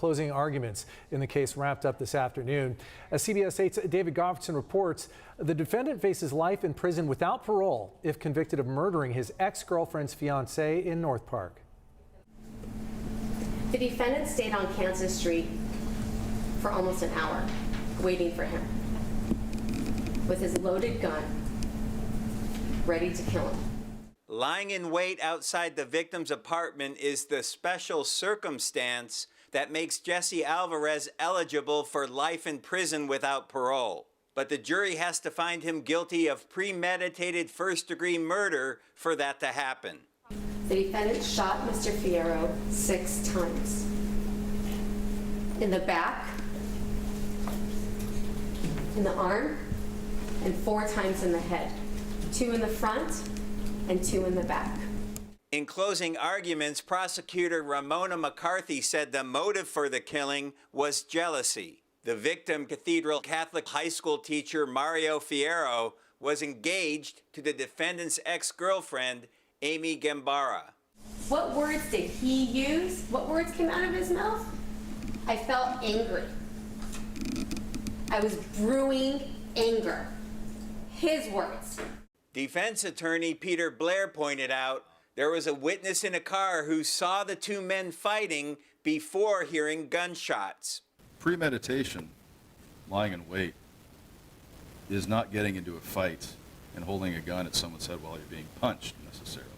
Closing arguments in the case wrapped up this afternoon. As CBS 8's David Goffson reports, the defendant faces life in prison without parole if convicted of murdering his ex-girlfriend's fiancé in North Park. The defendant stayed on Kansas Street for almost an hour, waiting for him, with his loaded gun, ready to kill him. Lying in wait outside the victim's apartment is the special circumstance that makes Jesse Alvarez eligible for life in prison without parole. But the jury has to find him guilty of premeditated first-degree murder for that to happen. The defendant shot Mr. Fierro 6 times. In the back, in the arm, and 4 times in the head. 2 in the front and 2 in the back. In closing arguments, prosecutor Ramona McCarthy said the motive for the killing was jealousy. The victim, Cathedral Catholic high school teacher Mario Fierro, was engaged to the defendant's ex-girlfriend, Amy Gambara. What words did he use? What words came out of his mouth? I felt angry. I was brewing anger. His words. Defense attorney Peter Blair pointed out there was a witness in a car who saw the 2 men fighting before hearing gunshots. Premeditation, lying in wait, is not getting into a fight and holding a gun at someone's head while you're being punched necessarily.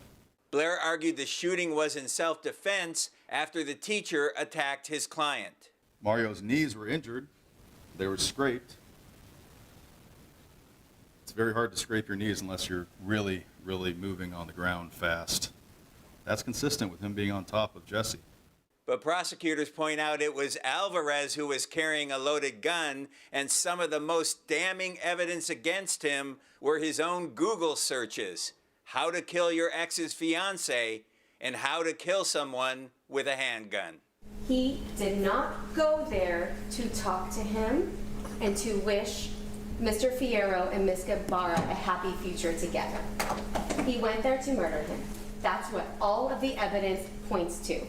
Blair argued the shooting was in self-defense after the teacher attacked his client. Mario's knees were injured. They were scraped. It's very hard to scrape your knees unless you're really moving on the ground fast. That's consistent with him being on top of Jesse. But prosecutors point out it was Alvarez who was carrying a loaded gun, and some of the most damning evidence against him were his own Google searches. How to kill your ex's fiancé and how to kill someone with a handgun. He did not go there to talk to him and to wish Mr. Fierro and Ms. Gambara a happy future together. He went there to murder him. That's what all of the evidence points to.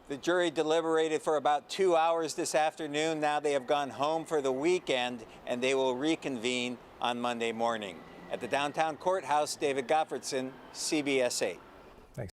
The jury deliberated for about 2 hours this afternoon. Now they have gone home for the weekend, and they will reconvene on Monday morning. At the downtown courthouse, David Goffson, CBS 8.